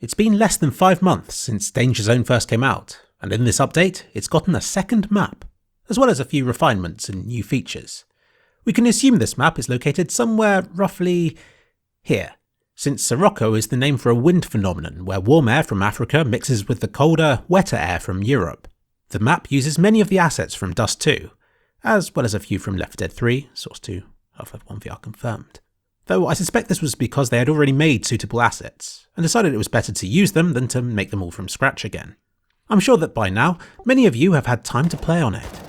It's been less than 5 months since Dangerzone first came out, and in this update, it's gotten a second map, as well as a few refinements and new features. We can assume this map is located somewhere roughly here, since Sirocco is the name for a wind phenomenon where warm air from Africa mixes with the colder, wetter air from Europe. The map uses many of the assets from Dust 2, as well as a few from Left 4 Dead 3, Source 2, Half-Life 1 VR confirmed. Though I suspect this was because they had already made suitable assets, and decided it was better to use them than to make them all from scratch again. I'm sure that by now, many of you have had time to play on it.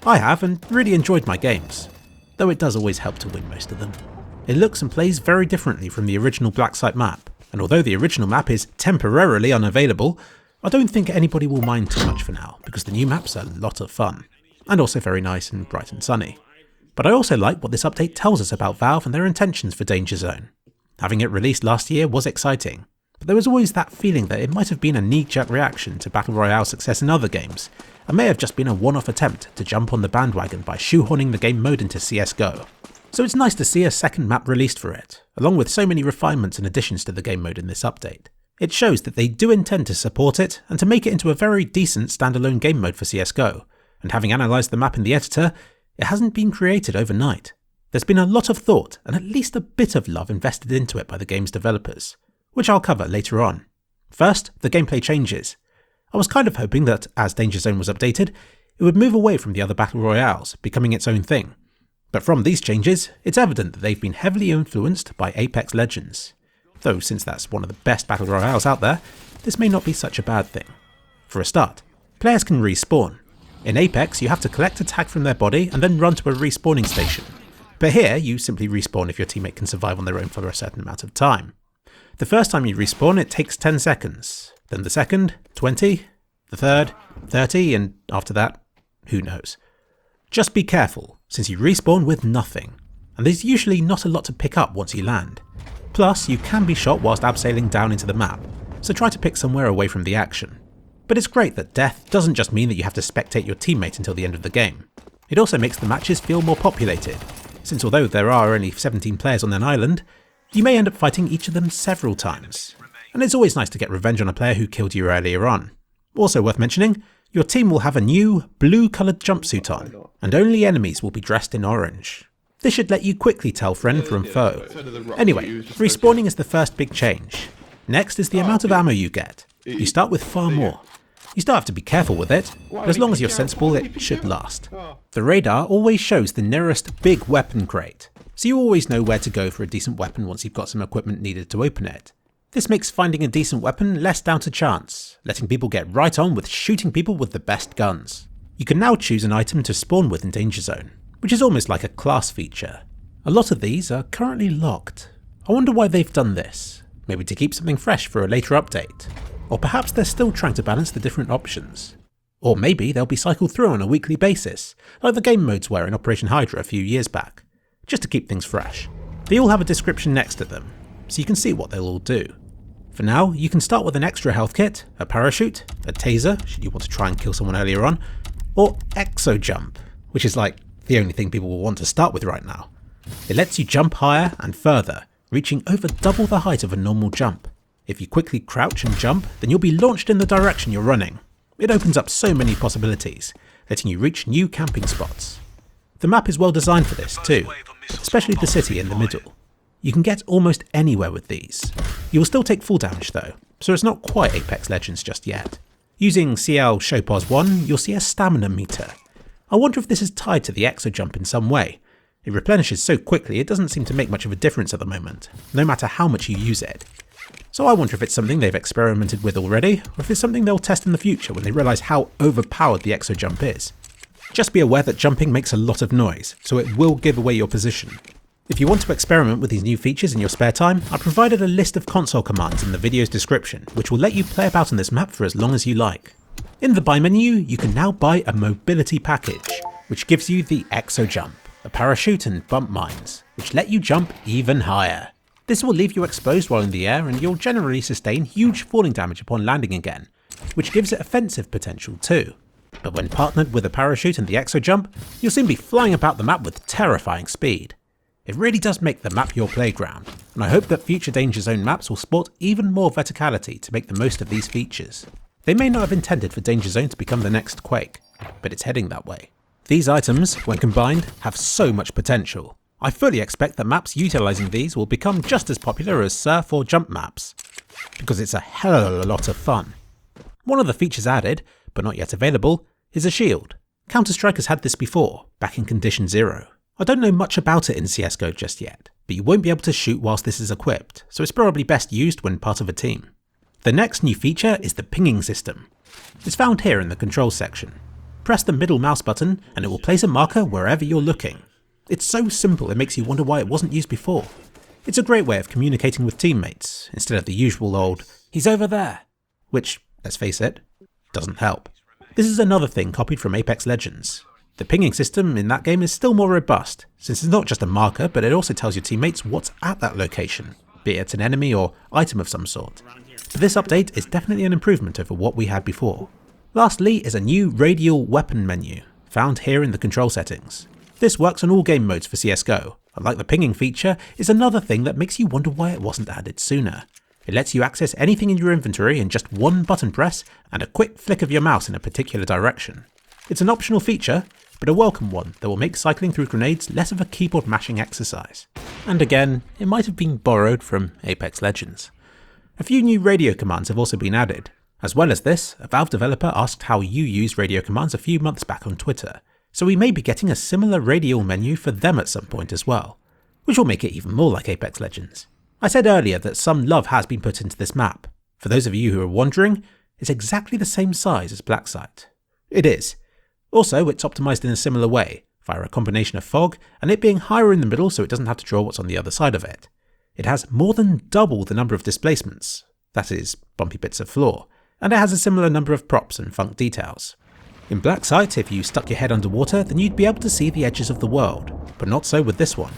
I have, and really enjoyed my games, though it does always help to win most of them. It looks and plays very differently from the original Black Site map, and although the original map is temporarily unavailable, I don't think anybody will mind too much for now, because the new map's a lot of fun, and also very nice and bright and sunny. But I also like what this update tells us about Valve and their intentions for Dangerzone. Having it released last year was exciting, but there was always that feeling that it might have been a knee-jerk reaction to Battle Royale success in other games, and may have just been a one-off attempt to jump on the bandwagon by shoehorning the game mode into CSGO. So it's nice to see a second map released for it, along with so many refinements and additions to the game mode in this update. It shows that they do intend to support it and to make it into a very decent standalone game mode for CSGO, and having analysed the map in the editor, it hasn't been created overnight. There's been a lot of thought and at least a bit of love invested into it by the game's developers, which I'll cover later on. First, the gameplay changes. I was kind of hoping that, as Dangerzone was updated, it would move away from the other Battle Royales, becoming its own thing. But from these changes, it's evident that they've been heavily influenced by Apex Legends. Though since that's one of the best Battle Royales out there, this may not be such a bad thing. For a start, players can respawn. In Apex, you have to collect a tag from their body and then run to a respawning station. But here, you simply respawn if your teammate can survive on their own for a certain amount of time. The first time you respawn, it takes 10 seconds. Then the second, 20, the third, 30, and after that, who knows. Just be careful, since you respawn with nothing, and there's usually not a lot to pick up once you land. Plus, you can be shot whilst abseiling down into the map, so try to pick somewhere away from the action. But it's great that death doesn't just mean that you have to spectate your teammate until the end of the game. It also makes the matches feel more populated, since although there are only 17 players on an island, you may end up fighting each of them several times. And it's always nice to get revenge on a player who killed you earlier on. Also worth mentioning, your team will have a new blue-coloured jumpsuit on, and only enemies will be dressed in orange. This should let you quickly tell friend from foe. Anyway, respawning is the first big change. Next is the amount of ammo you get. You start with far more. You still have to be careful with it, but as long as you're sensible, it should last. The radar always shows the nearest big weapon crate, so you always know where to go for a decent weapon once you've got some equipment needed to open it. This makes finding a decent weapon less down to chance, letting people get right on with shooting people with the best guns. You can now choose an item to spawn with in Dangerzone, which is almost like a class feature. A lot of these are currently locked. I wonder why they've done this. Maybe to keep something fresh for a later update. Or perhaps they're still trying to balance the different options. Or maybe they'll be cycled through on a weekly basis, like the game modes were in Operation Hydra a few years back, just to keep things fresh. They all have a description next to them, so you can see what they'll all do. For now, you can start with an extra health kit, a parachute, a taser, should you want to try and kill someone earlier on, or EXOJUMP, which is like the only thing people will want to start with right now. It lets you jump higher and further, reaching over double the height of a normal jump. If you quickly crouch and jump, then you'll be launched in the direction you're running. It opens up so many possibilities, letting you reach new camping spots. The map is well designed for this too, especially the city in the middle. You can get almost anywhere with these. You will still take full damage though, so it's not quite Apex Legends just yet. Using CL Showpos 1, you'll see a stamina meter. I wonder if this is tied to the EXOJUMP in some way. It replenishes so quickly it doesn't seem to make much of a difference at the moment, no matter how much you use it. So I wonder if it's something they've experimented with already, or if it's something they'll test in the future when they realise how overpowered the EXOJUMP is. Just be aware that jumping makes a lot of noise, so it will give away your position. If you want to experiment with these new features in your spare time, I provided a list of console commands in the video's description, which will let you play about on this map for as long as you like. In the buy menu, you can now buy a mobility package, which gives you the EXOJUMP, a parachute and bump mines, which let you jump even higher. This will leave you exposed while in the air and you'll generally sustain huge falling damage upon landing again, which gives it offensive potential too. But when partnered with a parachute and the EXOJUMP, you'll soon be flying about the map with terrifying speed. It really does make the map your playground, and I hope that future Dangerzone maps will sport even more verticality to make the most of these features. They may not have intended for Dangerzone to become the next Quake, but it's heading that way. These items, when combined, have so much potential. I fully expect that maps utilising these will become just as popular as surf or jump maps, because it's a hell of a lot of fun. One of the features added, but not yet available, is a shield. Counter-Strike has had this before, back in Condition 0. I don't know much about it in CSGO just yet, but you won't be able to shoot whilst this is equipped, so it's probably best used when part of a team. The next new feature is the pinging system. It's found here in the controls section. Press the middle mouse button and it will place a marker wherever you're looking. It's so simple it makes you wonder why it wasn't used before. It's a great way of communicating with teammates, instead of the usual old, "He's over there," which, let's face it, doesn't help. This is another thing copied from Apex Legends. The pinging system in that game is still more robust, since it's not just a marker, but it also tells your teammates what's at that location, be it an enemy or item of some sort. But this update is definitely an improvement over what we had before. Lastly is a new Radial weapon menu, found here in the control settings. This works on all game modes for CSGO, and like the pinging feature, is another thing that makes you wonder why it wasn't added sooner. It lets you access anything in your inventory in just one button press and a quick flick of your mouse in a particular direction. It's an optional feature, but a welcome one that will make cycling through grenades less of a keyboard mashing exercise. And again, it might have been borrowed from Apex Legends. A few new radio commands have also been added. As well as this, a Valve developer asked how you use radio commands a few months back on Twitter, so we may be getting a similar Radial menu for them at some point as well, which will make it even more like Apex Legends. I said earlier that some love has been put into this map. For those of you who are wondering, it's exactly the same size as Blacksite. It is. Also, it's optimised in a similar way, via a combination of fog and it being higher in the middle so it doesn't have to draw what's on the other side of it. It has more than double the number of displacements, that is, bumpy bits of floor, and it has a similar number of props and funk details. In Blacksite, if you stuck your head underwater, then you'd be able to see the edges of the world, but not so with this one.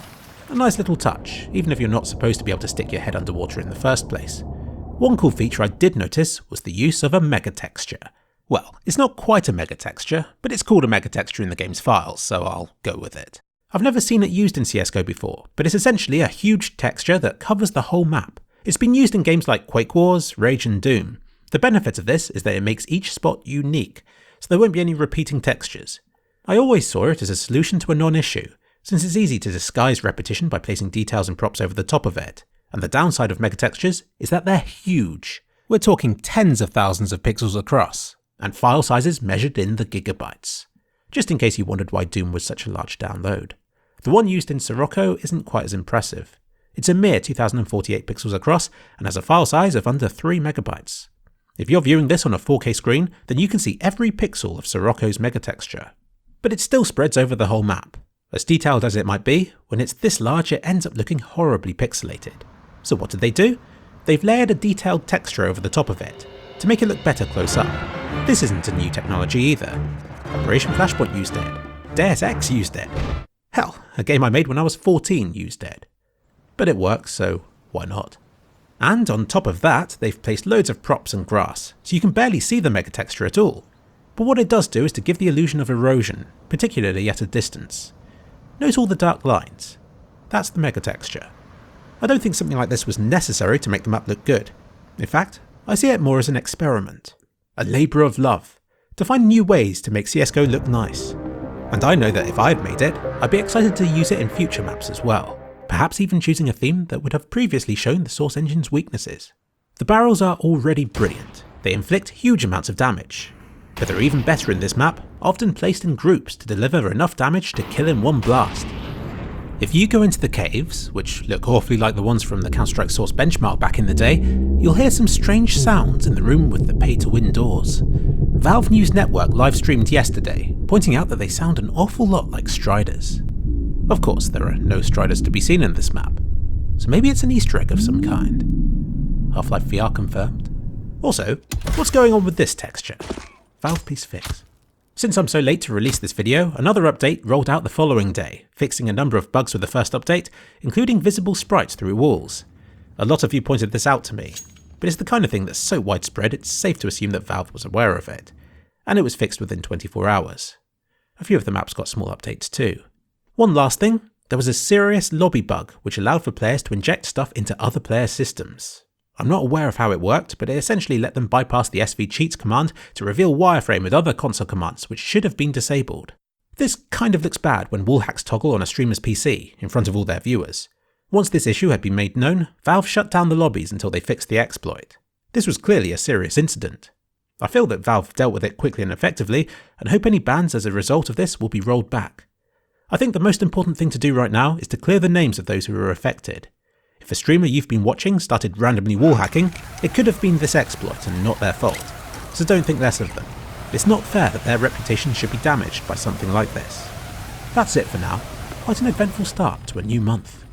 A nice little touch, even if you're not supposed to be able to stick your head underwater in the first place. One cool feature I did notice was the use of a mega texture. Well, it's not quite a mega texture, but it's called a mega texture in the game's files, so I'll go with it. I've never seen it used in CSGO before, but it's essentially a huge texture that covers the whole map. It's been used in games like Quake Wars, Rage and Doom. The benefit of this is that it makes each spot unique, so there won't be any repeating textures. I always saw it as a solution to a non-issue, since it's easy to disguise repetition by placing details and props over the top of it, and the downside of megatextures is that they're huge. We're talking tens of thousands of pixels across, and file sizes measured in the gigabytes. Just in case you wondered why Doom was such a large download. The one used in Sirocco isn't quite as impressive. It's a mere 2048 pixels across and has a file size of under 3 megabytes. If you're viewing this on a 4K screen, then you can see every pixel of Sirocco's megatexture. But it still spreads over the whole map. As detailed as it might be, when it's this large it ends up looking horribly pixelated. So what did they do? They've layered a detailed texture over the top of it, to make it look better close up. This isn't a new technology either. Operation Flashpoint used it. Deus Ex used it. Hell, a game I made when I was 14 used it. But it works, so why not? And on top of that, they've placed loads of props and grass, so you can barely see the megatexture at all. But what it does do is to give the illusion of erosion, particularly at a distance. Note all the dark lines. That's the megatexture. I don't think something like this was necessary to make the map look good. In fact, I see it more as an experiment. A labour of love, to find new ways to make CSGO look nice. And I know that if I had made it, I'd be excited to use it in future maps as well. Perhaps even choosing a theme that would have previously shown the Source Engine's weaknesses. The barrels are already brilliant. They inflict huge amounts of damage. But they're even better in this map, often placed in groups to deliver enough damage to kill in one blast. If you go into the caves, which look awfully like the ones from the Counter-Strike Source benchmark back in the day, you'll hear some strange sounds in the room with the pay-to-win doors. Valve News Network live streamed yesterday, pointing out that they sound an awful lot like Striders. Of course, there are no Striders to be seen in this map, so maybe it's an Easter egg of some kind. Half-Life VR confirmed. Also, what's going on with this texture? Valve please fix. Since I'm so late to release this video, another update rolled out the following day, fixing a number of bugs with the first update, including visible sprites through walls. A lot of you pointed this out to me, but it's the kind of thing that's so widespread it's safe to assume that Valve was aware of it, and it was fixed within 24 hours. A few of the maps got small updates too. One last thing, There was a serious lobby bug which allowed for players to inject stuff into other players' systems. I'm not aware of how it worked, but it essentially let them bypass the svcheats command to reveal wireframe with other console commands which should have been disabled. This kind of looks bad when wallhacks toggle on a streamer's PC in front of all their viewers. Once this issue had been made known, Valve shut down the lobbies until they fixed the exploit. This was clearly a serious incident. I feel that Valve dealt with it quickly and effectively, and hope any bans as a result of this will be rolled back. I think the most important thing to do right now is to clear the names of those who were affected. If a streamer you've been watching started randomly wallhacking, it could have been this exploit and not their fault, so don't think less of them. It's not fair that their reputation should be damaged by something like this. That's it for now. Quite an eventful start to a new month.